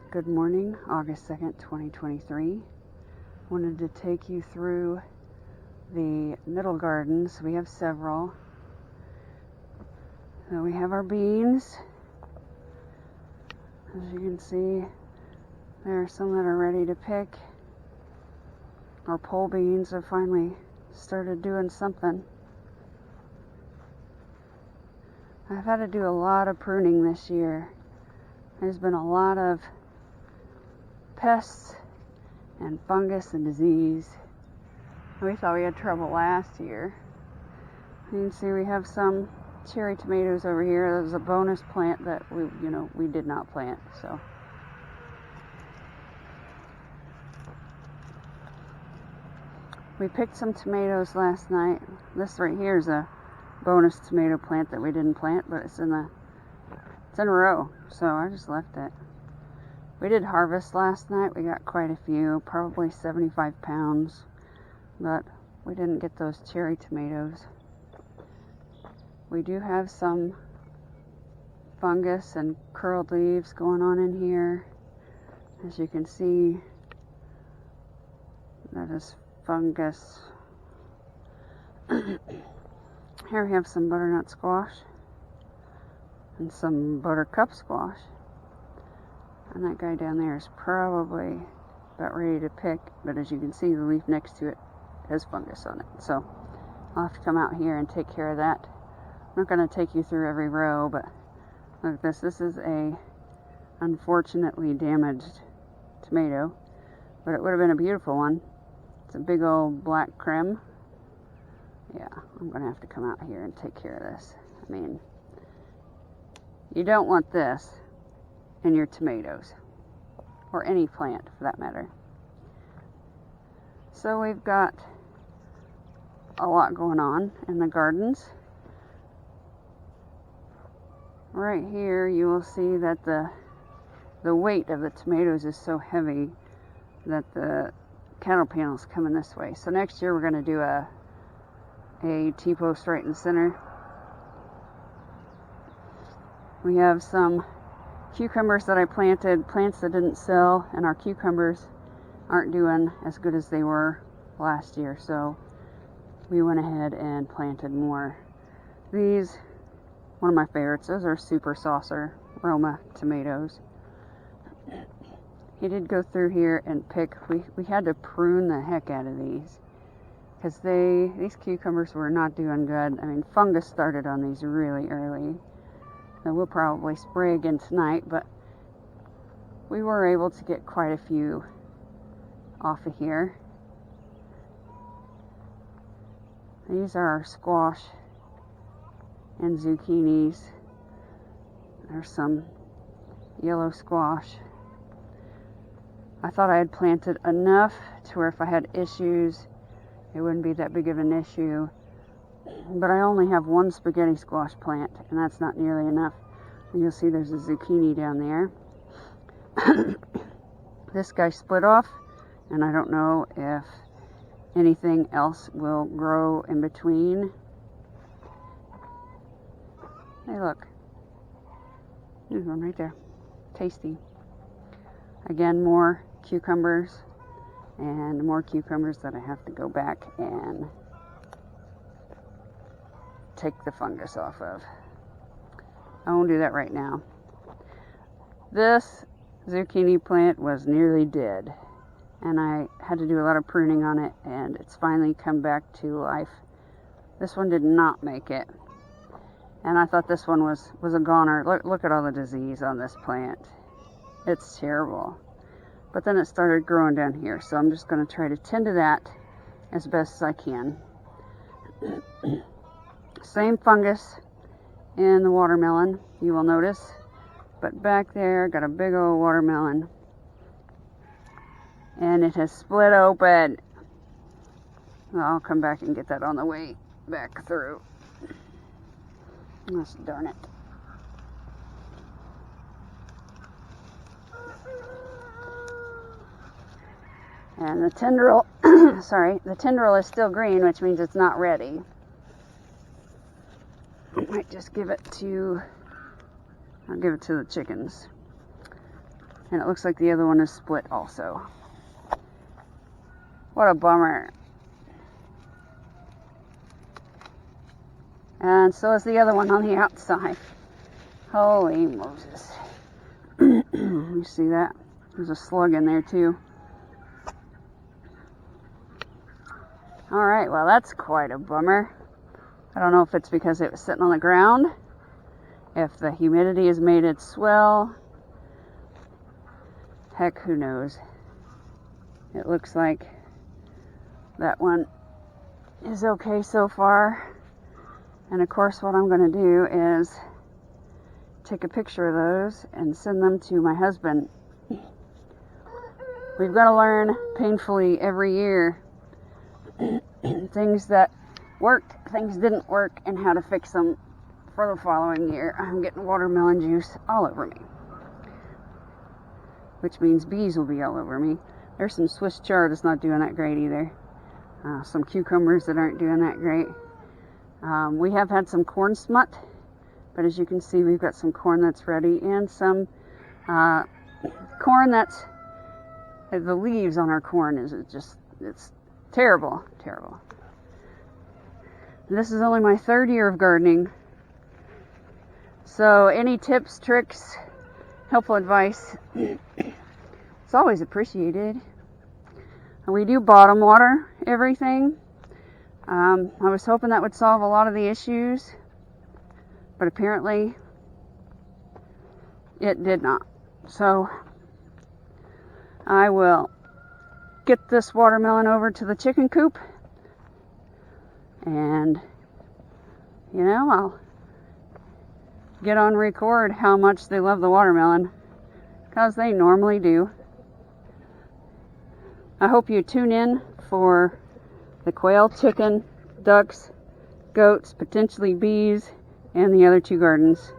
Good morning, August 2nd, 2023. Wanted to take you through the middle gardens. We have several. So we have our beans. As you can see, there are some that are ready to pick. Our pole beans have finally started doing something. I've had to do a lot of pruning this year. There's been a lot of pests and fungus and disease. We thought we had trouble last year. You can see we have some cherry tomatoes over here. There's a bonus plant that we did not plant. So we picked some tomatoes last night. This right here is a bonus tomato plant that we didn't plant, but it's in a row, so I just left it. We did harvest last night. We got quite a few, probably 75 pounds, but we didn't get those cherry tomatoes. We do have some fungus and curled leaves going on in here. As you can see, that is fungus. Here we have some butternut squash and some buttercup squash. And that guy down there is probably about ready to pick, but as you can see, the leaf next to it has fungus on it. So I'll have to come out here and take care of that. I'm not going to take you through every row, but look at this. This is a unfortunately damaged tomato, but it would have been a beautiful one. It's a big old black creme. Yeah, I'm going to have to come out here and take care of this. I mean, you don't want this in your tomatoes, or any plant for that matter. So we've got a lot going on in the gardens. Right here you will see that the weight of the tomatoes is so heavy that the cattle panel's coming this way. So next year we're going to do a T-post right in the center. We have some cucumbers that I planted, plants that didn't sell, and our cucumbers aren't doing as good as they were last year, so we went ahead and planted more. These, one of my favorites, those are Super Saucer Roma tomatoes. He did go through here and pick. We had to prune the heck out of these because these cucumbers were not doing good. I mean, fungus started on these really early. So we'll probably spray again tonight, but we were able to get quite a few off of here. These are our squash and zucchinis. There's some yellow squash. I thought I had planted enough to where if I had issues, it wouldn't be that big of an issue. But I only have one spaghetti squash plant, and that's not nearly enough. And you'll see there's a zucchini down there. This guy split off, and I don't know if anything else will grow in between. Hey, look. There's one right there. Tasty. Again, more cucumbers, and more cucumbers that I have to go back and take the fungus off of. I won't do that right now. This zucchini plant was nearly dead, and I had to do a lot of pruning on it, and it's finally come back to life. This one did not make it, and I thought this one was a goner. Look at all the disease on this plant. It's terrible. But then it started growing down here, so I'm just going to try to tend to that as best as I can. Same fungus in the watermelon, you will notice. But back there, got a big old watermelon. And it has split open. Well, I'll come back and get that on the way back through. Gosh darn it. And the tendril, the tendril is still green, which means it's not ready. I might just give it to, I'll give it to the chickens. And it looks like the other one is split also. What a bummer. And so is the other one on the outside. Holy Moses. You see that? There's a slug in there too. Alright, well that's quite a bummer. I don't know if it's because it was sitting on the ground, if the humidity has made it swell. Heck, who knows. It looks like that one is okay so far. And of course what I'm going to do is take a picture of those and send them to my husband. We've got to learn painfully every year things that worked, things didn't work, and how to fix them for the following year. I'm getting watermelon juice all over me, which means bees will be all over me. There's some Swiss chard that's not doing that great either. Some cucumbers that aren't doing that great. We have had some corn smut, but as you can see, we've got some corn that's ready, and some corn that's, the leaves on our corn is just, it's terrible, terrible. This is only my 3rd year of gardening, so any tips, tricks, helpful advice, it's always appreciated. We do bottom water everything. I was hoping that would solve a lot of the issues, but apparently it did not. So I will get this watermelon over to the chicken coop, and I'll get on record how much they love the watermelon, because they normally do. I hope you tune in for the quail, chicken, ducks, goats, potentially bees, and the other 2 gardens.